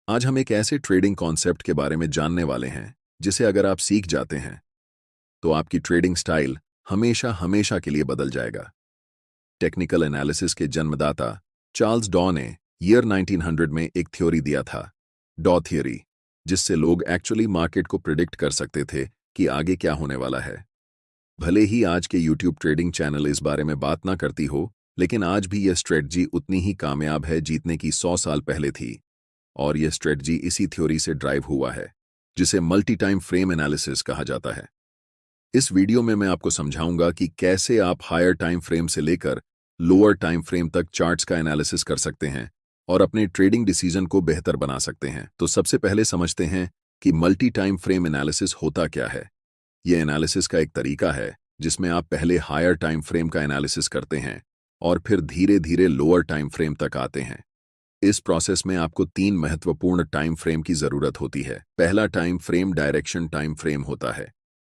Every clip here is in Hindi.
आज हम एक ऐसे ट्रेडिंग कॉन्सेप्ट के बारे में जानने वाले हैं जिसे अगर आप सीख जाते हैं तो आपकी ट्रेडिंग स्टाइल हमेशा हमेशा के लिए बदल जाएगा। टेक्निकल एनालिसिस के जन्मदाता चार्ल्स डॉ ने ईयर 1900 में एक थ्योरी दिया था, डॉ थ्योरी, जिससे लोग एक्चुअली मार्केट को प्रिडिक्ट कर सकते थे कि आगे क्या होने वाला है। भले ही आज के यूट्यूब ट्रेडिंग चैनल इस बारे में बात ना करती हो, लेकिन आज भी यह स्ट्रेटजी उतनी ही कामयाब है जीतने की 100 साल पहले थी। और यह स्ट्रेटजी इसी थ्योरी से ड्राइव हुआ है, जिसे मल्टी टाइम फ्रेम एनालिसिस कहा जाता है। इस वीडियो में मैं आपको समझाऊंगा कि कैसे आप हायर टाइम फ्रेम से लेकर लोअर टाइम फ्रेम तक चार्ट्स का एनालिसिस कर सकते हैं और अपने ट्रेडिंग डिसीजन को बेहतर बना सकते हैं। तो सबसे पहले समझते हैं कि मल्टी टाइम फ्रेम एनालिसिस होता क्या है। यह एनालिसिस का एक तरीका है जिसमें आप पहले हायर टाइम फ्रेम का एनालिसिस करते हैं और फिर धीरे धीरे लोअर टाइम फ्रेम तक आते हैं। इस प्रोसेस में आपको 3 महत्वपूर्ण टाइम फ्रेम की जरूरत होती है। पहला time frame direction time frame होता है,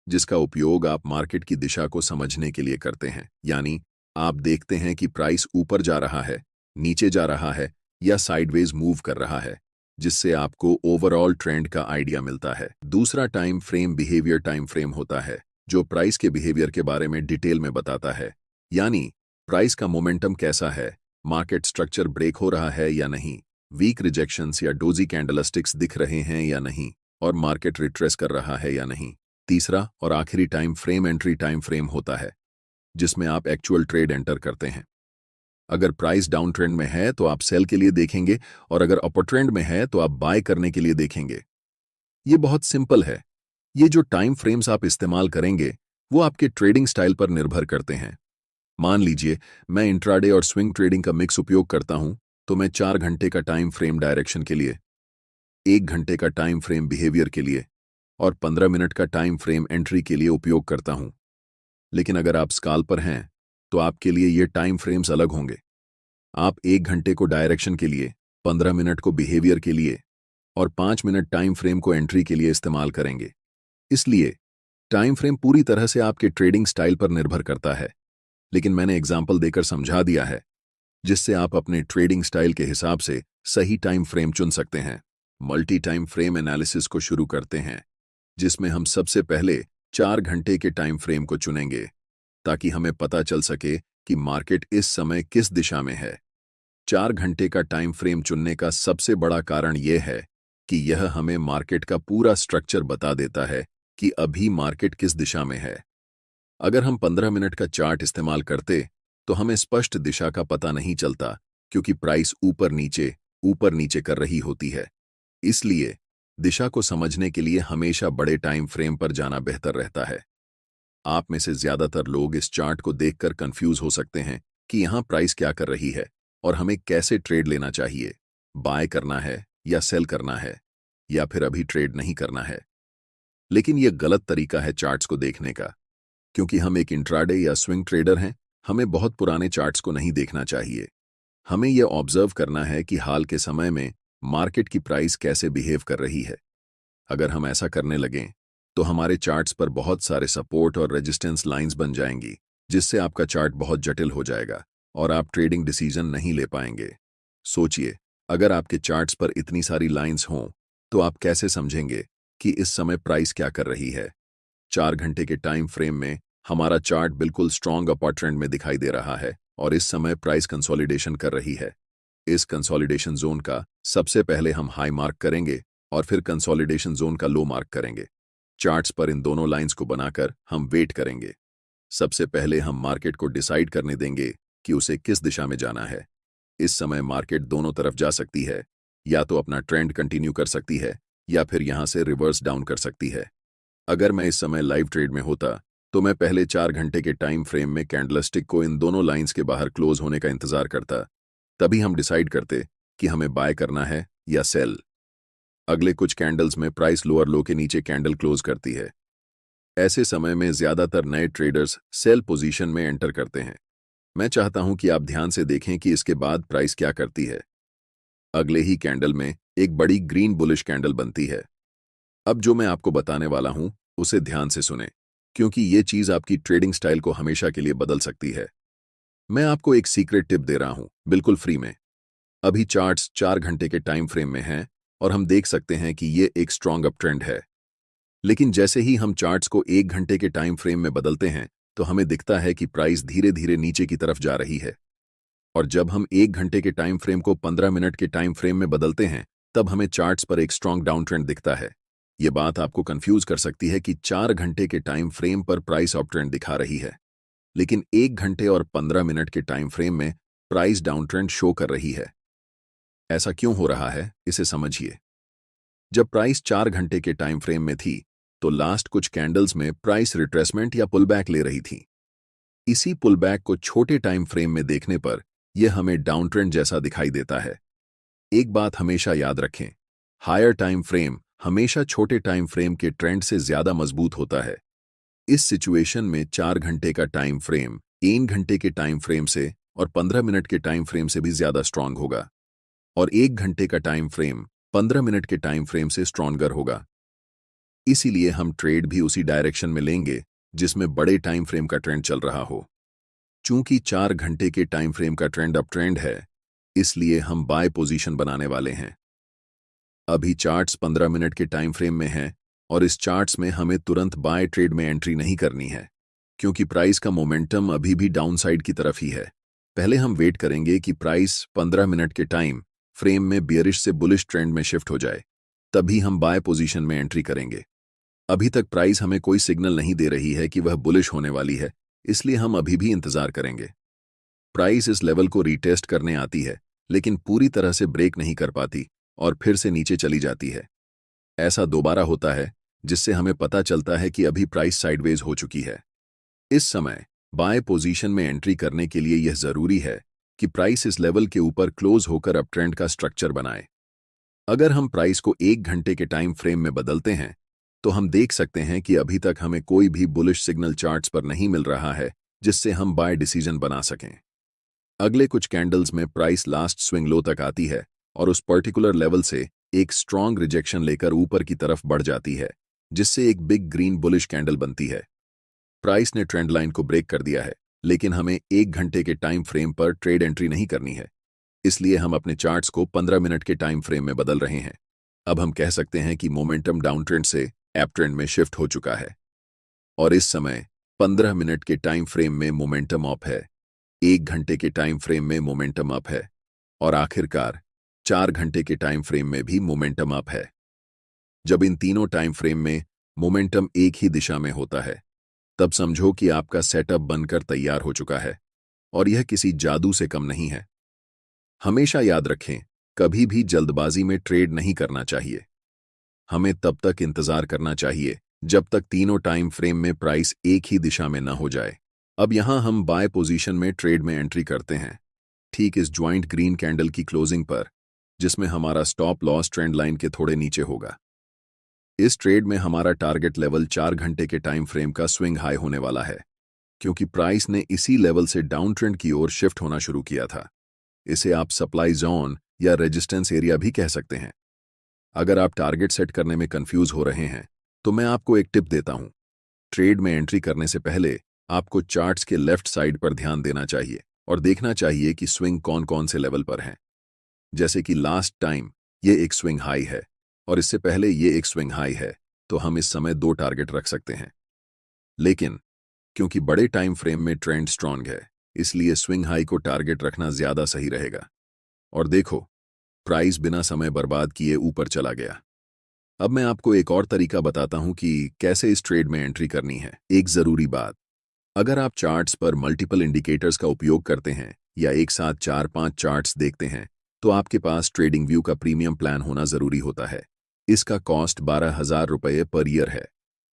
जिसका उपयोग आप मार्केट की दिशा को समझने के लिए करते हैं। यानी आप देखते हैं कि प्राइस ऊपर जा रहा है, नीचे जा रहा है या साइडवेज मूव कर रहा है, जिससे आपको ओवरऑल ट्रेंड का आइडिया मिलता है। दूसरा time frame behaviour time frame होता है, जो प्राइस के बिहेवियर के बारे में डिटेल में बताता है। यानी प्राइस का मोमेंटम कैसा है, मार्केट स्ट्रक्चर ब्रेक हो रहा है या नहीं, वीक रिजेक्शंस या डोजी कैंडलस्टिक्स दिख रहे हैं या नहीं, और मार्केट रिट्रेस कर रहा है या नहीं। तीसरा और आखिरी time frame entry time frame होता है, जिसमें आप एक्चुअल ट्रेड एंटर करते हैं। अगर प्राइस डाउन ट्रेंड में है तो आप सेल के लिए देखेंगे, और अगर अपर ट्रेंड में है तो आप बाय करने के लिए देखेंगे। ये बहुत सिंपल है। ये जो टाइम फ्रेम्स आप इस्तेमाल करेंगे वो आपके ट्रेडिंग स्टाइल पर निर्भर करते हैं। मान लीजिए मैं इंट्राडे और स्विंग ट्रेडिंग का मिक्स उपयोग करता हूं, तो मैं 4 घंटे का टाइम फ्रेम डायरेक्शन के लिए, 1 घंटे का टाइम फ्रेम बिहेवियर के लिए और 15 मिनट का टाइम फ्रेम एंट्री के लिए उपयोग करता हूं। लेकिन अगर आप स्काल्पर हैं तो आपके लिए ये टाइम फ्रेम्स अलग होंगे। आप 1 घंटे को डायरेक्शन के लिए, 15 मिनट को बिहेवियर के लिए और 5 मिनट टाइम फ्रेम को एंट्री के लिए इस्तेमाल करेंगे। इसलिए टाइम फ्रेम पूरी तरह से आपके ट्रेडिंग स्टाइल पर निर्भर करता है, लेकिन मैंने एग्जाम्पल देकर समझा दिया है, जिससे आप अपने ट्रेडिंग स्टाइल के हिसाब से सही टाइम फ्रेम चुन सकते हैं। मल्टी टाइम फ्रेम एनालिसिस को शुरू करते हैं, जिसमें हम सबसे पहले 4 घंटे के टाइम फ्रेम को चुनेंगे, ताकि हमें पता चल सके कि मार्केट इस समय किस दिशा में है। 4 घंटे का टाइम फ्रेम चुनने का सबसे बड़ा कारण यह है कि यह हमें मार्केट का पूरा स्ट्रक्चर बता देता है कि अभी मार्केट किस दिशा में है। अगर हम 15 मिनट का चार्ट इस्तेमाल करते तो हमें स्पष्ट दिशा का पता नहीं चलता, क्योंकि प्राइस ऊपर नीचे कर रही होती है। इसलिए दिशा को समझने के लिए हमेशा बड़े टाइम फ्रेम पर जाना बेहतर रहता है। आप में से ज्यादातर लोग इस चार्ट को देखकर कंफ्यूज हो सकते हैं कि यहां प्राइस क्या कर रही है और हमें कैसे ट्रेड लेना चाहिए, बाय करना है या सेल करना है, या फिर अभी ट्रेड नहीं करना है। लेकिन यह गलत तरीका है चार्ट्स को देखने का, क्योंकि हम एक इंट्राडे या स्विंग ट्रेडर हैं। हमें बहुत पुराने चार्ट्स को नहीं देखना चाहिए। हमें यह ऑब्जर्व करना है कि हाल के समय में मार्केट की प्राइस कैसे बिहेव कर रही है। अगर हम ऐसा करने लगें तो हमारे चार्ट्स पर बहुत सारे सपोर्ट और रेजिस्टेंस लाइंस बन जाएंगी, जिससे आपका चार्ट बहुत जटिल हो जाएगा और आप ट्रेडिंग डिसीजन नहीं ले पाएंगे। सोचिए, अगर आपके चार्ट्स पर इतनी सारी लाइंस हों तो आप कैसे समझेंगे कि इस समय प्राइस क्या कर रही है। 4 घंटे के टाइम फ्रेम में हमारा चार्ट बिल्कुल स्ट्रॉन्ग अपर ट्रेंड में दिखाई दे रहा है और इस समय प्राइस कंसोलिडेशन कर रही है। इस कंसोलिडेशन जोन का सबसे पहले हम हाई मार्क करेंगे और फिर कंसोलिडेशन जोन का लो मार्क करेंगे। चार्ट्स पर इन दोनों लाइंस को बनाकर हम वेट करेंगे। सबसे पहले हम मार्केट को डिसाइड करने देंगे कि उसे किस दिशा में जाना है। इस समय मार्केट दोनों तरफ जा सकती है, या तो अपना ट्रेंड कंटिन्यू कर सकती है या फिर यहां से रिवर्स डाउन कर सकती है। अगर मैं इस समय लाइव ट्रेड में होता तो मैं पहले 4 घंटे के टाइम फ्रेम में कैंडलस्टिक को इन दोनों लाइंस के बाहर क्लोज होने का इंतजार करता, तभी हम डिसाइड करते कि हमें बाय करना है या सेल। अगले कुछ कैंडल्स में प्राइस लोअर लो के नीचे कैंडल क्लोज करती है। ऐसे समय में ज्यादातर नए ट्रेडर्स सेल पोजीशन में एंटर करते हैं। मैं चाहता हूं कि आप ध्यान से देखें कि इसके बाद प्राइस क्या करती है। अगले ही कैंडल में एक बड़ी ग्रीन बुलिश कैंडल बनती है। अब जो मैं आपको बताने वाला हूं उसे ध्यान से सुने, क्योंकि ये चीज आपकी ट्रेडिंग स्टाइल को हमेशा के लिए बदल सकती है। मैं आपको एक सीक्रेट टिप दे रहा हूं, बिल्कुल फ्री में। अभी चार्ट्स 4 घंटे के टाइम फ्रेम में हैं और हम देख सकते हैं कि ये एक स्ट्रॉन्ग अप ट्रेंड है। लेकिन जैसे ही हम चार्ट्स को 1 घंटे के टाइम फ्रेम में बदलते हैं तो हमें दिखता है कि प्राइस धीरे धीरे नीचे की तरफ जा रही है। और जब हम 1 घंटे के टाइम फ्रेम को 15 मिनट के टाइम फ्रेम में बदलते हैं तब हमें चार्ट्स पर एक स्ट्रॉन्ग डाउन ट्रेंड दिखता है। ये बात आपको कंफ्यूज कर सकती है कि 4 घंटे के टाइम फ्रेम पर प्राइस अप ट्रेंड दिखा रही है, लेकिन 1 घंटे और 15 मिनट के टाइम फ्रेम में प्राइस डाउन ट्रेंड शो कर रही है। ऐसा क्यों हो रहा है, इसे समझिए। जब प्राइस 4 घंटे के टाइम फ्रेम में थी तो लास्ट कुछ कैंडल्स में प्राइस रिट्रेसमेंट या पुलबैक ले रही थी। इसी पुलबैक को छोटे टाइम फ्रेम में देखने पर यह हमें डाउन ट्रेंड जैसा दिखाई देता है। एक बात हमेशा याद रखें, हायर टाइम फ्रेम हमेशा छोटे टाइम फ्रेम के ट्रेंड से ज्यादा मजबूत होता है। इस सिचुएशन में 4 घंटे का टाइम फ्रेम 1 घंटे के टाइम फ्रेम से और 15 मिनट के टाइम फ्रेम से भी ज्यादा स्ट्रांग होगा, और 1 घंटे का टाइम फ्रेम 15 मिनट के टाइम फ्रेम से स्ट्रॉन्गर होगा। इसीलिए हम ट्रेड भी उसी डायरेक्शन में लेंगे जिसमें बड़े टाइम फ्रेम का ट्रेंड चल रहा हो। चूंकि 4 घंटे के टाइम फ्रेम का ट्रेंड अप ट्रेंड है, इसलिए हम बाय पोजीशन बनाने वाले हैं। अभी चार्ट्स 15 मिनट के टाइम फ्रेम में हैं और इस चार्ट्स में हमें तुरंत बाय ट्रेड में एंट्री नहीं करनी है, क्योंकि प्राइस का मोमेंटम अभी भी डाउन साइड की तरफ ही है। पहले हम वेट करेंगे कि प्राइस 15 मिनट के टाइम फ्रेम में बियरिश से बुलिश ट्रेंड में शिफ्ट हो जाए, तभी हम बाय पोजीशन में एंट्री करेंगे। अभी तक प्राइस हमें कोई सिग्नल नहीं दे रही है कि वह बुलिश होने वाली है, इसलिए हम अभी भी इंतजार करेंगे। प्राइस इस लेवल को रीटेस्ट करने आती है, लेकिन पूरी तरह से ब्रेक नहीं कर पाती और फिर से नीचे चली जाती है। ऐसा दोबारा होता है, जिससे हमें पता चलता है कि अभी प्राइस साइडवेज हो चुकी है। इस समय बाय पोजीशन में एंट्री करने के लिए यह जरूरी है कि प्राइस इस लेवल के ऊपर क्लोज होकर अप ट्रेंड का स्ट्रक्चर बनाए। अगर हम प्राइस को 1 घंटे के टाइम फ्रेम में बदलते हैं तो हम देख सकते हैं कि अभी तक हमें कोई भी बुलिश सिग्नल चार्ट्स पर नहीं मिल रहा है जिससे हम बाय डिसीजन बना सकें। अगले कुछ कैंडल्स में प्राइस लास्ट स्विंग लो तक आती है और उस पर्टिकुलर लेवल से एक स्ट्रॉन्ग रिजेक्शन लेकर ऊपर की तरफ बढ़ जाती है, जिससे एक बिग ग्रीन बुलिश कैंडल बनती है। प्राइस ने ट्रेंड लाइन को ब्रेक कर दिया है, लेकिन हमें 1 घंटे के टाइम फ्रेम पर ट्रेड एंट्री नहीं करनी है, इसलिए हम अपने चार्ट्स को 15 मिनट के टाइम फ्रेम में बदल रहे हैं। अब हम कह सकते हैं कि मोमेंटम डाउन ट्रेंड से अप ट्रेंड में शिफ्ट हो चुका है और इस समय 15 मिनट के टाइम फ्रेम में मोमेंटम अप है, 1 घंटे के टाइम फ्रेम में मोमेंटम अप है और आखिरकार 4 घंटे के टाइम फ्रेम में भी मोमेंटम अप है। जब इन तीनों टाइम फ्रेम में मोमेंटम एक ही दिशा में होता है, तब समझो कि आपका सेटअप बनकर तैयार हो चुका है और यह किसी जादू से कम नहीं है। हमेशा याद रखें, कभी भी जल्दबाजी में ट्रेड नहीं करना चाहिए। हमें तब तक इंतजार करना चाहिए जब तक तीनों टाइम फ्रेम में प्राइस एक ही दिशा में न हो जाए। अब यहां हम बाय पोजीशन में ट्रेड में एंट्री करते हैं, ठीक इस ज्वाइंट ग्रीन कैंडल की क्लोजिंग पर, जिसमें हमारा स्टॉप लॉस ट्रेंड लाइन के थोड़े नीचे होगा। इस ट्रेड में हमारा टारगेट लेवल 4 घंटे के टाइम फ्रेम का स्विंग हाई होने वाला है, क्योंकि प्राइस ने इसी लेवल से डाउन ट्रेंड की ओर शिफ्ट होना शुरू किया था। इसे आप सप्लाई जोन या रेजिस्टेंस एरिया भी कह सकते हैं। अगर आप टारगेट सेट करने में कंफ्यूज हो रहे हैं तो मैं आपको एक टिप देता हूं। ट्रेड में एंट्री करने से पहले आपको चार्ट्स के लेफ्ट साइड पर ध्यान देना चाहिए और देखना चाहिए कि स्विंग कौन कौन से लेवल पर हैं। जैसे कि लास्ट टाइम ये एक स्विंग हाई है और इससे पहले ये एक स्विंग हाई है, तो हम इस समय 2 टारगेट रख सकते हैं। लेकिन क्योंकि बड़े टाइम फ्रेम में ट्रेंड स्ट्रांग है, इसलिए स्विंग हाई को टारगेट रखना ज्यादा सही रहेगा। और देखो, प्राइस बिना समय बर्बाद किए ऊपर चला गया। अब मैं आपको एक और तरीका बताता हूं कि कैसे इस ट्रेड में एंट्री करनी है। एक जरूरी बात, अगर आप चार्ट्स पर मल्टीपल इंडिकेटर्स का उपयोग करते हैं या एक साथ 4-5 चार्ट्स देखते हैं, तो आपके पास ट्रेडिंग व्यू का प्रीमियम प्लान होना जरूरी होता है। इसका कॉस्ट 12,000 रुपये पर ईयर है।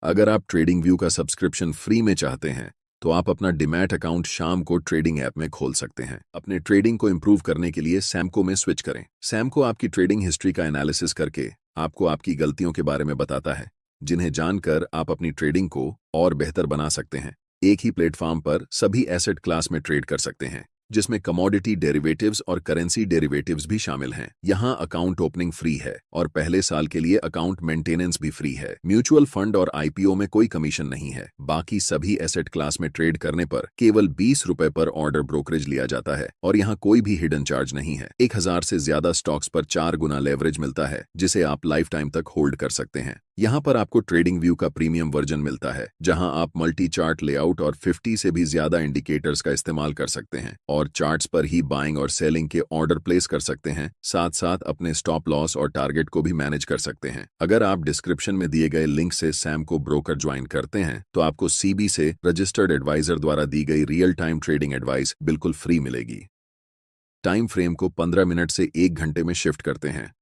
अगर आप ट्रेडिंग व्यू का सब्सक्रिप्शन फ्री में चाहते हैं तो आप अपना डीमैट अकाउंट शाम को ट्रेडिंग ऐप में खोल सकते हैं। अपने ट्रेडिंग को इंप्रूव करने के लिए सैमको में स्विच करें। सैमको आपकी ट्रेडिंग हिस्ट्री का एनालिसिस करके आपको आपकी गलतियों के बारे में बताता है, जिन्हें जानकर आप अपनी ट्रेडिंग को और बेहतर बना सकते हैं। एक ही प्लेटफॉर्म पर सभी एसेट क्लास में ट्रेड कर सकते हैं। जिसमें कमोडिटी डेरिवेटिव्स और करेंसी डेरिवेटिव्स भी शामिल हैं। यहाँ अकाउंट ओपनिंग फ्री है और पहले साल के लिए अकाउंट मेंटेनेंस भी फ्री है। म्यूचुअल फंड और आईपीओ में कोई कमीशन नहीं है। बाकी सभी एसेट क्लास में ट्रेड करने पर केवल 20 रुपए पर ऑर्डर ब्रोकरेज लिया जाता है और यहाँ कोई भी हिडन चार्ज नहीं है। 1000 से ज्यादा स्टॉक्स पर 4 गुना लेवरेज मिलता है, जिसे आप लाइफ टाइम तक होल्ड कर सकते हैं। यहाँ पर आपको ट्रेडिंग व्यू का प्रीमियम वर्जन मिलता है, जहां आप मल्टी चार्ट लेआउट और 50 से भी ज्यादा इंडिकेटर्स का इस्तेमाल कर सकते हैं और चार्ट्स पर ही बाइंग और सेलिंग के ऑर्डर प्लेस कर सकते हैं। साथ साथ अपने स्टॉप लॉस और टारगेट को भी मैनेज कर सकते हैं। अगर आप डिस्क्रिप्शन में दिए गए लिंक से सैम को ब्रोकर ज्वाइन करते हैं तो आपको सीबी से रजिस्टर्ड एडवाइजर द्वारा दी गई रियल टाइम ट्रेडिंग एडवाइस बिल्कुल फ्री मिलेगी। टाइम फ्रेम को 15 मिनट से 1 घंटे में शिफ्ट करते हैं।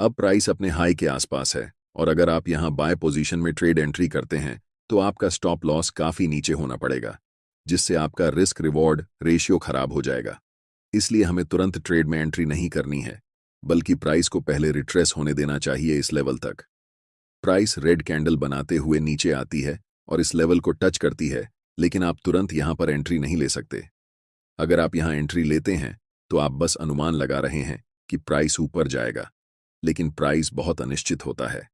अब प्राइस अपने हाई के आसपास है और अगर आप यहां बाय पोजीशन में ट्रेड एंट्री करते हैं तो आपका स्टॉप लॉस काफी नीचे होना पड़ेगा, जिससे आपका रिस्क रिवॉर्ड रेशियो खराब हो जाएगा। इसलिए हमें तुरंत ट्रेड में एंट्री नहीं करनी है, बल्कि प्राइस को पहले रिट्रेस होने देना चाहिए इस लेवल तक। प्राइस रेड कैंडल बनाते हुए नीचे आती है और इस लेवल को टच करती है, लेकिन आप तुरंत यहां पर एंट्री नहीं ले सकते। अगर आप यहां एंट्री लेते हैं तो आप बस अनुमान लगा रहे हैं कि प्राइस ऊपर जाएगा, लेकिन प्राइस बहुत अनिश्चित होता है।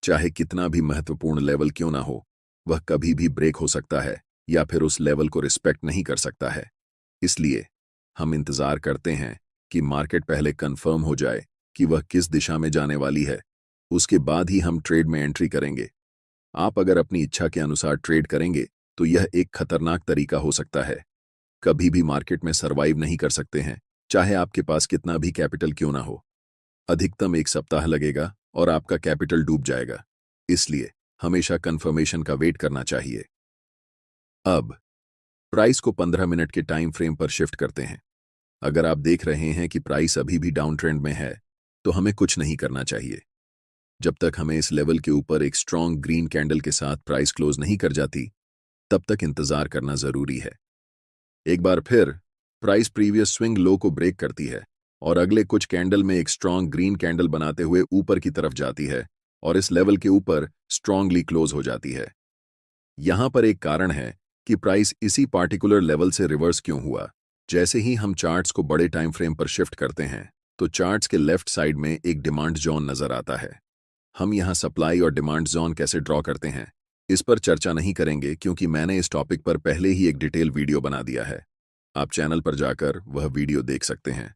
चाहे कितना भी महत्वपूर्ण लेवल क्यों ना हो, वह कभी भी ब्रेक हो सकता है या फिर उस लेवल को रिस्पेक्ट नहीं कर सकता है। इसलिए हम इंतजार करते हैं कि मार्केट पहले कंफर्म हो जाए कि वह किस दिशा में जाने वाली है, उसके बाद ही हम ट्रेड में एंट्री करेंगे। आप अगर अपनी इच्छा के अनुसार ट्रेड करेंगे तो यह एक खतरनाक तरीका हो सकता है। कभी भी मार्केट में सरवाइव नहीं कर सकते हैं, चाहे आपके पास कितना भी कैपिटल क्यों ना हो। अधिकतम 1 सप्ताह लगेगा और आपका कैपिटल डूब जाएगा। इसलिए हमेशा कंफर्मेशन का वेट करना चाहिए। अब प्राइस को 15 मिनट के टाइम फ्रेम पर शिफ्ट करते हैं। अगर आप देख रहे हैं कि प्राइस अभी भी डाउन ट्रेंड में है तो हमें कुछ नहीं करना चाहिए। जब तक हमें इस लेवल के ऊपर एक स्ट्रॉन्ग ग्रीन कैंडल के साथ प्राइस क्लोज नहीं कर जाती, तब तक इंतजार करना जरूरी है। एक बार फिर प्राइस प्रीवियस स्विंग लो को ब्रेक करती है और अगले कुछ कैंडल में एक स्ट्रॉन्ग ग्रीन कैंडल बनाते हुए ऊपर की तरफ जाती है और इस लेवल के ऊपर स्ट्रॉन्गली क्लोज हो जाती है। यहां पर एक कारण है कि प्राइस इसी पार्टिकुलर लेवल से रिवर्स क्यों हुआ। जैसे ही हम चार्ट्स को बड़े टाइम फ्रेम पर शिफ्ट करते हैं तो चार्ट्स के लेफ्ट साइड में एक डिमांड जोन नजर आता है। हम यहां सप्लाई और डिमांड जोन कैसे ड्रॉ करते हैं इस पर चर्चा नहीं करेंगे, क्योंकि मैंने इस टॉपिक पर पहले ही एक डिटेल वीडियो बना दिया है। आप चैनल पर जाकर वह वीडियो देख सकते हैं।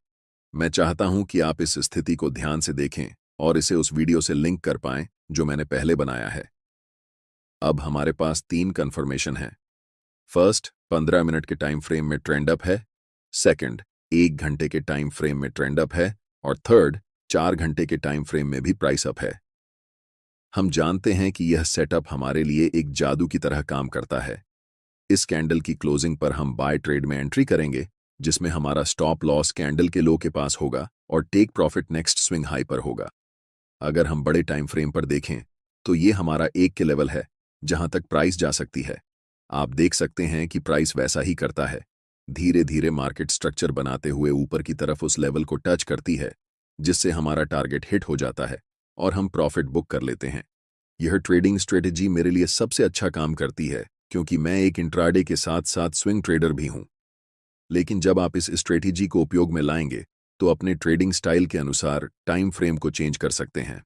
मैं चाहता हूं कि आप इस स्थिति को ध्यान से देखें और इसे उस वीडियो से लिंक कर पाएं जो मैंने पहले बनाया है। अब हमारे पास 3 कंफर्मेशन हैं। फर्स्ट, 15 मिनट के टाइम फ्रेम में ट्रेंड अप है। सेकंड, 1 घंटे के टाइम फ्रेम में ट्रेंड अप है। और थर्ड, 4 घंटे के टाइम फ्रेम में भी प्राइस अप है। हम जानते हैं कि यह सेटअप हमारे लिए एक जादू की तरह काम करता है। इस कैंडल की क्लोजिंग पर हम बाय ट्रेड में एंट्री करेंगे, जिसमें हमारा स्टॉप लॉस कैंडल के लो के पास होगा और take profit next swing high पर होगा। अगर हम बड़े टाइम फ्रेम पर देखें तो ये हमारा 1 के लेवल है जहां तक प्राइस जा सकती है। आप देख सकते हैं कि प्राइस वैसा ही करता है, धीरे धीरे मार्केट स्ट्रक्चर बनाते हुए ऊपर की तरफ उस लेवल को टच करती है, जिससे हमारा टारगेट हिट हो जाता है और हम प्रॉफिट बुक कर लेते हैं। यह ट्रेडिंग स्ट्रेटेजी मेरे लिए सबसे अच्छा काम करती है, क्योंकि मैं एक इंट्राडे के साथ साथ स्विंग ट्रेडर भी हूं। लेकिन जब आप इस स्ट्रेटेजी को उपयोग में लाएंगे तो अपने ट्रेडिंग स्टाइल के अनुसार टाइम फ्रेम को चेंज कर सकते हैं।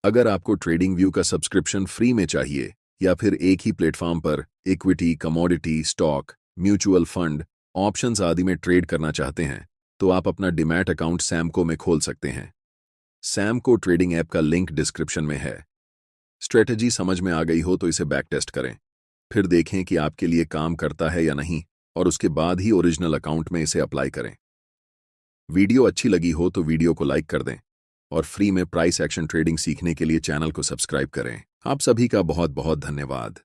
अगर आपको ट्रेडिंग व्यू का सब्सक्रिप्शन फ्री में चाहिए या फिर एक ही प्लेटफॉर्म पर equity, commodity, stock, mutual fund, options आदि में ट्रेड करना चाहते हैं तो आप अपना डीमैट अकाउंट सैमको में खोल सकते हैं। सैमको ट्रेडिंग ऐप का लिंक डिस्क्रिप्शन में है। स्ट्रेटजी समझ में आ गई हो तो इसे बैक टेस्ट करें, फिर देखें कि आपके लिए काम करता है या नहीं, और उसके बाद ही ओरिजिनल अकाउंट में इसे अप्लाई करें। वीडियो अच्छी लगी हो तो वीडियो को लाइक कर दें और फ्री में प्राइस एक्शन ट्रेडिंग सीखने के लिए चैनल को सब्सक्राइब करें। आप सभी का बहुत बहुत धन्यवाद।